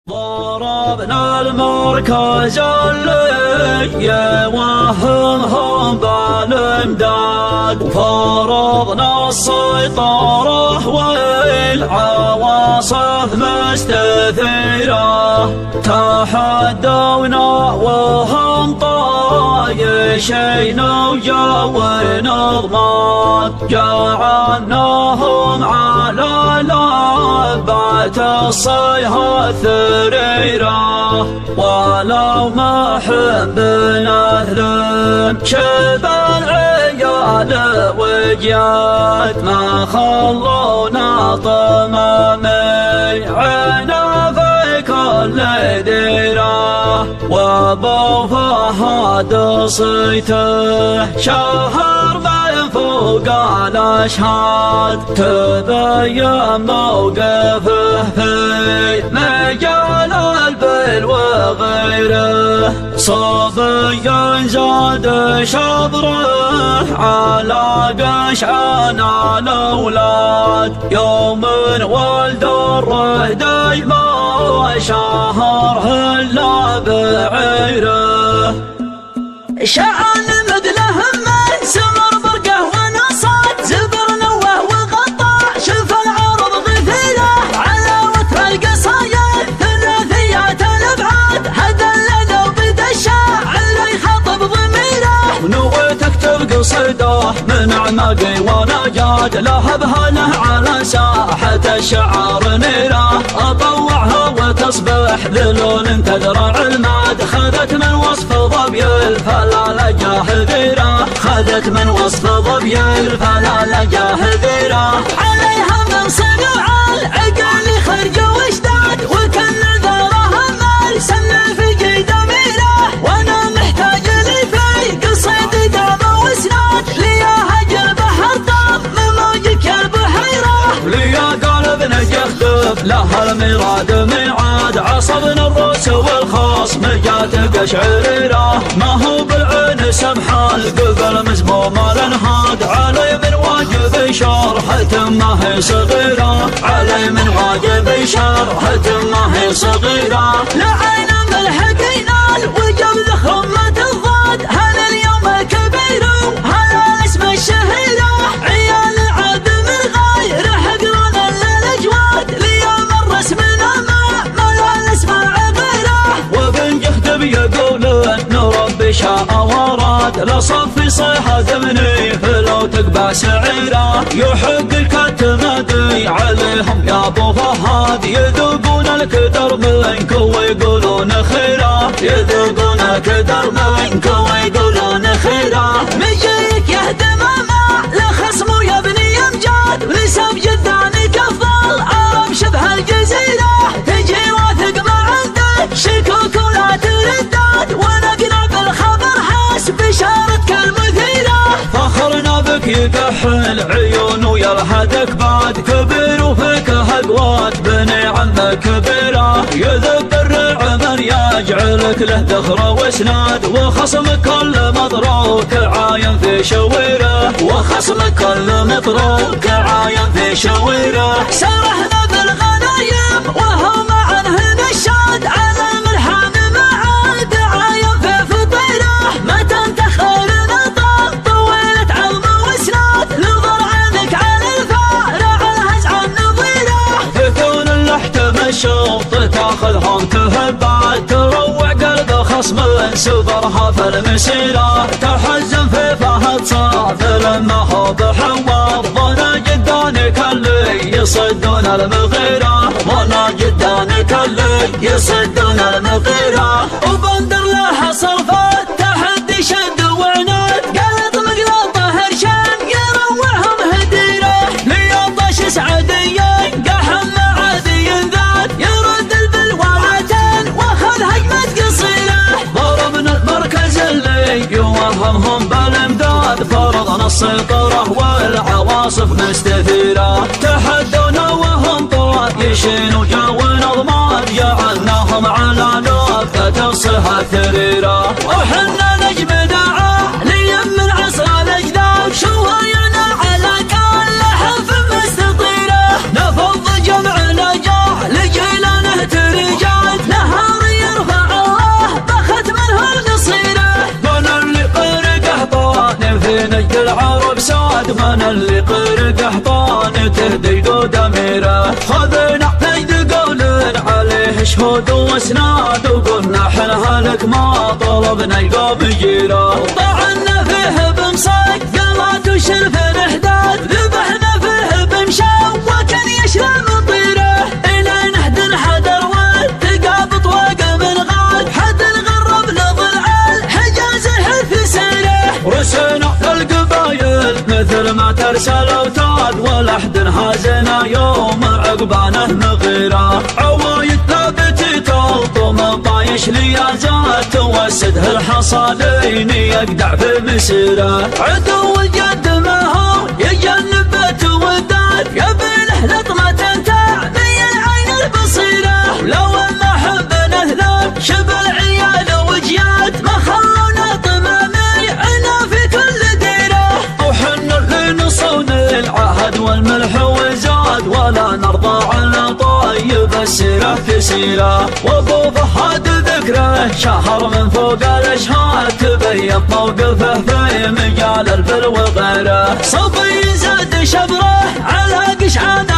ضربنا المركز اللي وهم بالامداد، فرضنا السيطرة والعواصف مستثيرة، تحدونا وهم طايشين وجونا ضماد، جعلناهم على لبات الصيحة ثريرة، ولو ما حبنا أهل شبه العيال وجيات، ما خلونا طمامي عنا في كل ديرة، وابو فهد صيته شهر من فوق الاشهاد، تبين موقفه في مجال البل وغيره، صبي زاد شبره على قشعان الاولاد، يوم ولد الرهدي ما شهره الا بعيره، شعان مثله من سمر برقه ونصاد، زبر نوه وغطى شوف العرض غفيله، على وتر القصايد ثلاثيات الابعاد، هدى الليل وبدا الشاعر يخاطب ضميره، ونويت اكتب قصيده من اعماقي ونجاد، لهبها له على ساحه الشعر نيره، اطوعها وتصبح ذلول تذرع الماد، خذت من وصف ظبي الفلال جاهذيره، خذت من وصف ظبي الفلال جاهذيره، عليها من صنوع العقل خرج واشتاد، وكل ذرها مال سن في جيد اميره، وانا محتاج لي في قصيدي دام واسناد، لياها جلب حرطاب من موجك البحيره، ليا قلب نجخف لها الميراد ميعاد، عصبنا الروس والخصم جات قشعريره، ما هو بالعين سمحال قبل مزموم الانهاد، علي من واجب شرحة ما هي صغيرة، علي من واجب شرحة ما هي صغيرة، لعين ملحق ينال وجب ذخرمة الضاد، هذا اليوم الكبير هذا الاسم الشهيرة، عيال العدم الغاير حقرون للاجواد، ليوم الرسم ما لا الاسماء غيره، وبن جهدب يقولون نربي شاء وراد، لصف صيحة دمني فلو تقبع سعيره، يحق الكتمدي عليهم يا ابو فهد، يذوقون الكدر منك ويقولون خيره، يذوقون الكدر منك ويقولون خيره، مجيك يهدم ما لخصم يا ابني امجاد، ونسب جدانك افضل عرب شبه الجزيره، تجي واثق ما عندك شكوك ولا ترداد، ونقنع بالخبر حسب اشارتك المثيره، فخرنا بك يكحل عيون ويلحدك بعد، كبير وفيك هقوات بني عمك كبيره، يذب الرع من يجعلك له ذخره واسناد، وخصمك كل مضروك عاين في شويره، وخصمك كل مضروك عاين في شويره، سرحنا بالغنايم وهو عنه نشاد، على الملحان ما عاد عاين في فطيره، متى انتخرنا طال طولت عظم واسناد، نظر عينك على الفارع الهزع النظيره، تكون اللحتم الشوط تاخذهم تهبات، تروع قلب خصم سبرها في المسيره، تحزن في فهد صاف لما هو بحوار، ظنا جدانك اللي يصدون المغيره، ظنا جدانك اللي يصدون المغيره، وبندر لها صرفات تحدي شد وعناد، قلط مقلطه هرشان يروعهم هديره، ليطش سعديين قحم معادي ذات، يرد البلواتين واخذ هجمه قصيره، ضربنا المركز اللي يوهمهم بالامداد، فرضنا السيطره والعواصف مستثيره، تحدونا وهم طايشين وجونا ضماد، جعلناهم على لفه الصيحه ثريره، وحنا نجمنا عالي من عصر الاجداد، شوينا على كل حرف مستطيره، نفض جمع نجاح لجيلانه ترجات، اللي قرق حطان تهدي قود اميره. خذنا قيد قول عليه شهود واسناد وقلنا حلها لك ما طلبنا يقوم جيره. طعنا فيه بمصق قلات وشرف الاحداث ذبحنا فيه بمشوك يشرم طيره. الى نحد حدر والتقابط وقم الغاد حد الغرب لضلع الحجاز حث سيره. رسنا القبايل مثل ما ترسل اوتاد ولحد هازنا يوم عقبانه مغيره. عوايد ثابت تلطم طايش ليازات توسده الحصادين يقدع في مسيره. عدو الجد ما هو يجنب وداد يبله لطمة تعمي العين البصيرة. لو ما حبنا اهلاب شبل عيال وجياد ما خلونا طمامي عنا في كل ديره. وحنا اللي نصون العهد والملح وزاد ولا نرضى على طيب السيرة تسيره. وابو فهد ذكره شهر من فوق الاشهاد تبين موقفه في مجال البر وغيره. صبي زاد شبره على قشعانه